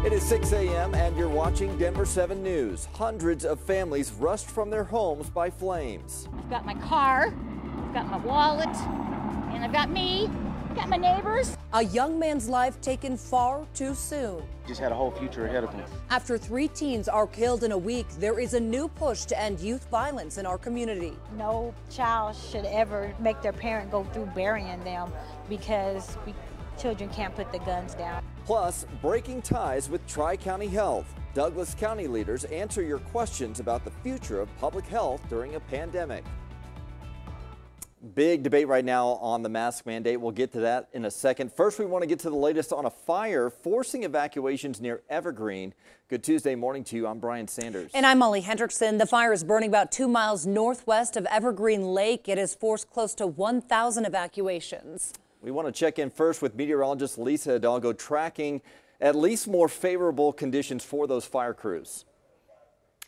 It is 6 a.m. and you're watching Denver7 News. Hundreds of families rushed from their homes by flames. I've got my car, I've got my wallet, and I've got me, I've got my neighbors. A young man's life taken far too soon. Just had a whole future ahead of him. After 3 teens are killed in a week, there is a new push to end youth violence in our community. No child should ever make their parent go through burying them because children can't put the guns down. Plus, breaking ties with Tri-County Health. Douglas County leaders answer your questions about the future of public health during a pandemic. Big debate right now on the mask mandate. We'll get to that in a second. First, we want to get to the latest on a fire forcing evacuations near Evergreen. Good Tuesday morning to you. I'm Brian Sanders. And I'm Molly Hendrickson. The fire is burning about 2 miles northwest of Evergreen Lake. It has forced close to 1,000 evacuations. We want to check in first with meteorologist Lisa Hidalgo, tracking at least more favorable conditions for those fire crews.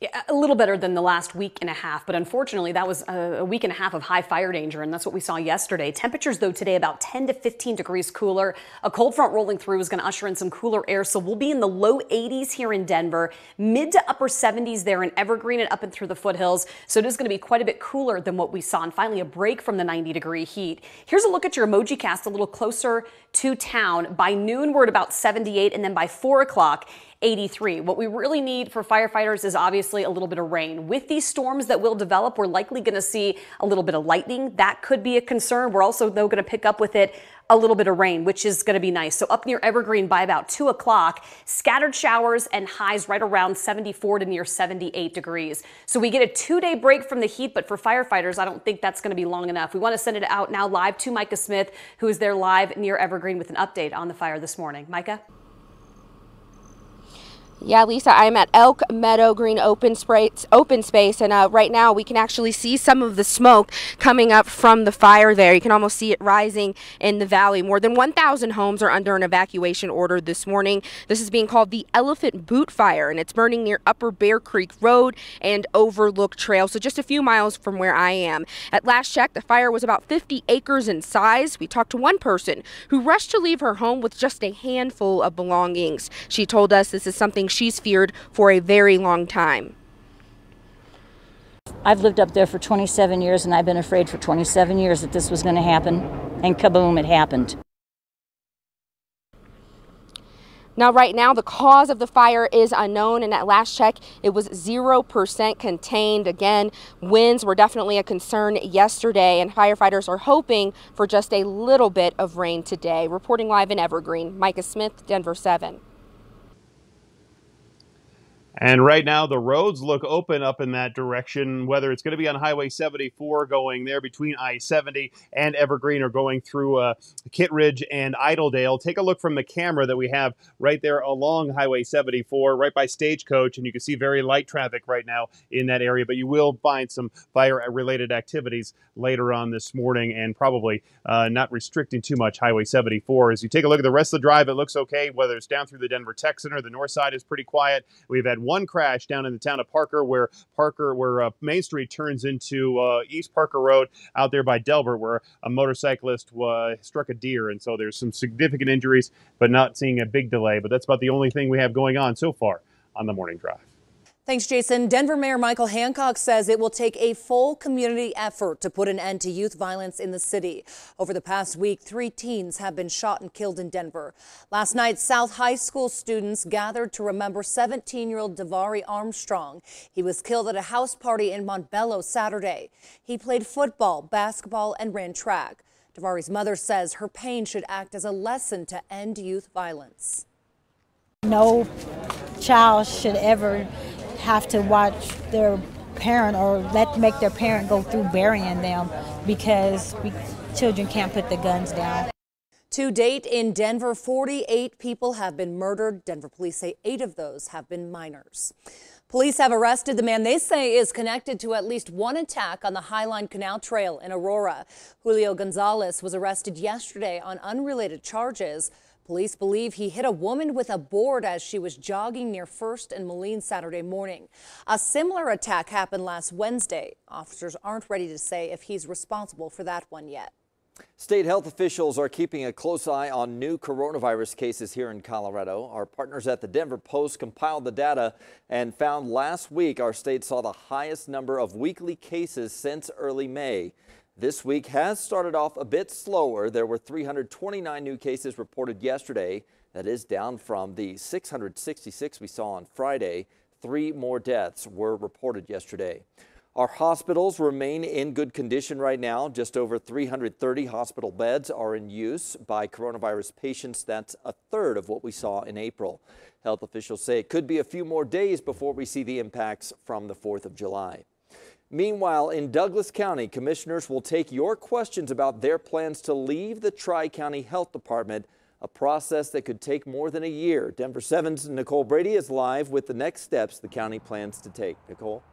Yeah, a little better than the last week and a half, but unfortunately that was a week and a half of high fire danger, and that's what we saw yesterday. Temperatures, though, today about 10 to 15 degrees cooler. A cold front rolling through is going to usher in some cooler air, so we'll be in the low 80s here in Denver, mid to upper 70s there in Evergreen and up and through the foothills. So it is going to be quite a bit cooler than what we saw, and finally a break from the 90-degree heat. Here's a look at your emoji cast a little closer to town. By noon, we're at about 78, and then by 4 o'clock, 83. What we really need for firefighters is obviously a little bit of rain. With these storms that will develop, we're likely going to see a little bit of lightning. That could be a concern. We're also, though, going to pick up with it a little bit of rain, which is going to be nice. So up near Evergreen by about 2 o'clock, scattered showers and highs right around 74 to near 78 degrees. So we get a 2-day break from the heat, but for firefighters, I don't think that's going to be long enough. We want to send it out now live to Micah Smith, who is there live near Evergreen with an update on the fire this morning. Micah? Yeah, Lisa, I'm at Elk Meadow Green open space, and right now we can actually see some of the smoke coming up from the fire there. You can almost see it rising in the valley. More than 1,000 homes are under an evacuation order this morning. This is being called the Elephant Boot Fire, and it's burning near Upper Bear Creek Road and Overlook Trail, so just a few miles from where I am. At last check, the fire was about 50 acres in size. We talked to one person who rushed to leave her home with just a handful of belongings. She told us this is something she's feared for a very long time. I've lived up there for 27 years, and I've been afraid for 27 years that this was going to happen, and kaboom, it happened. Now, right now, the cause of the fire is unknown, and at last check, it was 0% contained. Again, winds were definitely a concern yesterday, and firefighters are hoping for just a little bit of rain today. Reporting live in Evergreen, Micah Smith, Denver7. And right now, the roads look open up in that direction, whether it's going to be on Highway 74 going there between I-70 and Evergreen or going through Kittredge and Idledale. Take a look from the camera that we have right there along Highway 74, right by Stagecoach, and you can see very light traffic right now in that area, but you will find some fire-related activities later on this morning and probably not restricting too much Highway 74. As you take a look at the rest of the drive, it looks okay, whether it's down through the Denver Tech Center. The north side is pretty quiet. We've had one crash down in the town of Parker where Main Street turns into East Parker Road out there by Delbert, where a motorcyclist struck a deer. And so there's some significant injuries, but not seeing a big delay. But that's about the only thing we have going on so far on the morning drive. Thanks, Jason. Denver Mayor Michael Hancock says it will take a full community effort to put an end to youth violence in the city. Over the past week, 3 teens have been shot and killed in Denver. Last night, South High School students gathered to remember 17-year-old Davari Armstrong. He was killed at a house party in Montbello Saturday. He played football, basketball, and ran track. Davari's mother says her pain should act as a lesson to end youth violence. No child should ever have to watch their parent or make their parent go through burying them because children can't put the guns down. To date in Denver, 48 people have been murdered. Denver police say 8 of those have been minors. Police have arrested the man they say is connected to at least one attack on the HIGHLINE Canal Trail in Aurora. Julio Gonzalez was arrested yesterday on unrelated charges. Police believe he hit a woman with a board as she was jogging near First and Moline Saturday morning. A similar attack happened last Wednesday. Officers aren't ready to say if he's responsible for that one yet. State health officials are keeping a close eye on new coronavirus cases here in Colorado. Our partners at the Denver Post compiled the data and found last week our state saw the highest number of weekly cases since early May. This week has started off a bit slower. There were 329 new cases reported yesterday. That is down from the 666 we saw on Friday. 3 more deaths were reported yesterday. Our hospitals remain in good condition right now. Just over 330 hospital beds are in use by coronavirus patients. That's a third of what we saw in April. Health officials say it could be a few more days before we see the impacts from the 4th of July. Meanwhile, in Douglas County, commissioners will take your questions about their plans to leave the Tri-County Health Department, a process that could take more than a year. Denver7's Nicole Brady is live with the next steps the county plans to take. Nicole?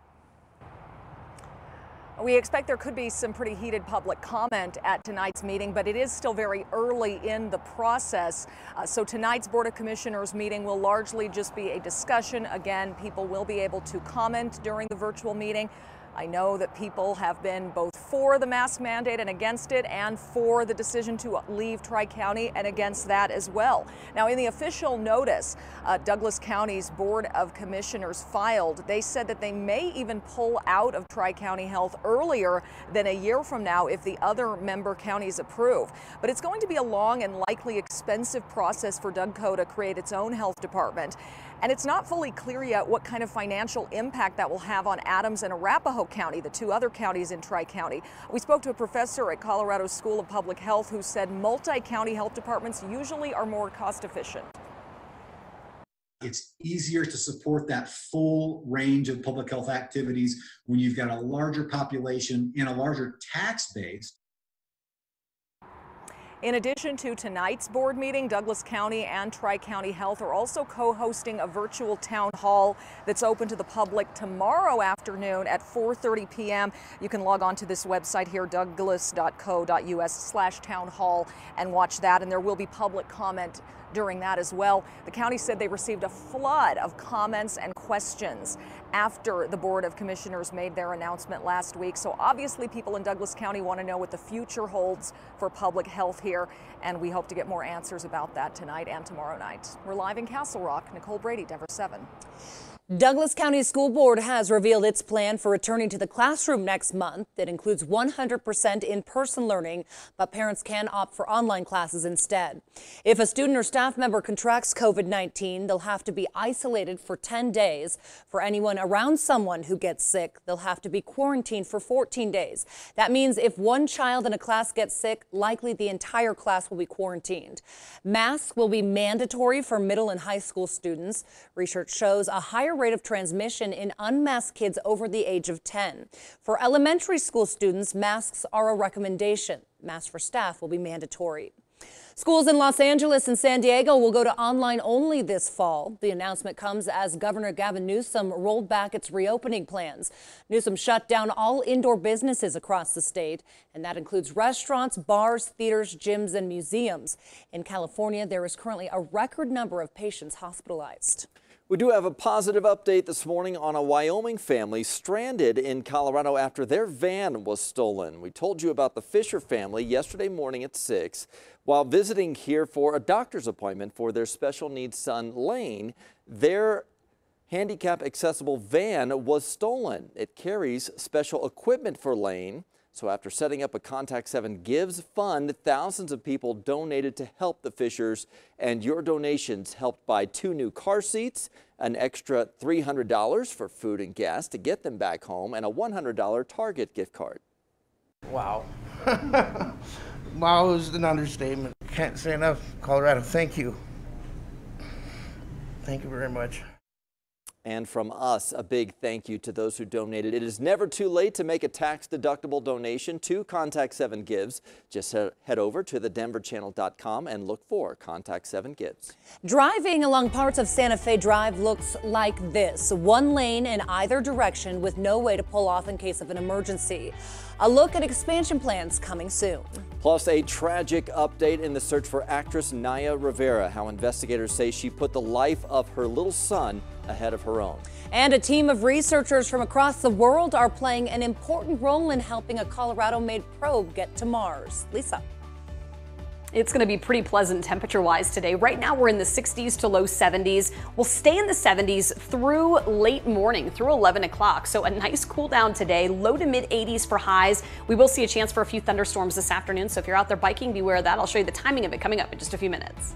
We expect there could be some pretty heated public comment at tonight's meeting, but it is still very early in the process. So tonight's Board of Commissioners meeting will largely just be a discussion. Again, people will be able to comment during the virtual meeting. I know that people have been both for the mask mandate and against it, and for the decision to leave Tri-County and against that as well. Now, in the official notice Douglas County's Board of Commissioners filed, they said that they may even pull out of Tri-County Health earlier than a year from now if the other member counties approve. But it's going to be a long and likely expensive process for DougCo to create its own health department. And it's not fully clear yet what kind of financial impact that will have on Adams and Arapahoe County, the 2 other counties in Tri-County. We spoke to a professor at Colorado School of Public Health who said multi-county health departments usually are more cost efficient. It's easier to support that full range of public health activities when you've got a larger population and a larger tax base. In addition to tonight's board meeting, Douglas County and Tri-County Health are also co-hosting a virtual town hall that's open to the public tomorrow afternoon at 4:30 p.m. You can log on to this website here, douglas.co.us/town hall, and watch that. And there will be public comment during that as well. The county said they received a flood of comments and questions after the Board of Commissioners made their announcement last week. So obviously people in Douglas County want to know what the future holds for public health here, and we hope to get more answers about that tonight and tomorrow night. We're live in Castle Rock. Nicole Brady, Denver7. Douglas County School Board has revealed its plan for returning to the classroom next month. It includes 100% in-person learning, but parents can opt for online classes instead. If a student or staff member contracts COVID-19, they'll have to be isolated for 10 days. For anyone around someone who gets sick, they'll have to be quarantined for 14 days. That means if one child in a class gets sick, likely the entire class will be quarantined. Masks will be mandatory for middle and high school students. Research shows a higher rate of transmission in unmasked kids over the age of 10. For elementary school students, masks are a recommendation. Masks for staff will be mandatory. Schools in Los Angeles and San Diego will go to online only this fall. The announcement comes as Governor Gavin Newsom rolled back its reopening plans. Newsom shut down all indoor businesses across the state, and that includes restaurants, bars, theaters, gyms, and museums. In California, there is currently a record number of patients hospitalized. We do have a positive update this morning on a Wyoming family stranded in Colorado after their van was stolen. We told you about the Fisher family yesterday morning at 6. While visiting here for a doctor's appointment for their special needs son, Lane, their handicap accessible van was stolen. It carries special equipment for Lane. So after setting up a Contact 7 Gives fund, thousands of people donated to help the Fishers, and your donations helped buy 2 new car seats, an extra $300 for food and gas to get them back home, and a $100 Target gift card. Wow. Wow is an understatement. Can't say enough. Colorado, thank you. Thank you very much. And from us, a big thank you to those who donated. It is never too late to make a tax-deductible donation to Contact 7 Gives. Just head over to thedenverchannel.com and look for Contact 7 Gives. Driving along parts of Santa Fe Drive looks like this. 1 lane in either direction with no way to pull off in case of an emergency. A look at expansion plans coming soon. Plus, a tragic update in the search for actress Naya Rivera, how investigators say she put the life of her little son ahead of her own. And a team of researchers from across the world are playing an important role in helping a Colorado-made probe get to Mars. Lisa. It's going to be pretty pleasant temperature-wise today. Right now we're in the 60s to low 70s. We'll stay in the 70s through late morning, through 11 o'clock. So a nice cool down today, low to mid 80s for highs. We will see a chance for a few thunderstorms this afternoon. So if you're out there biking, beware of that. I'll show you the timing of it coming up in just a few minutes.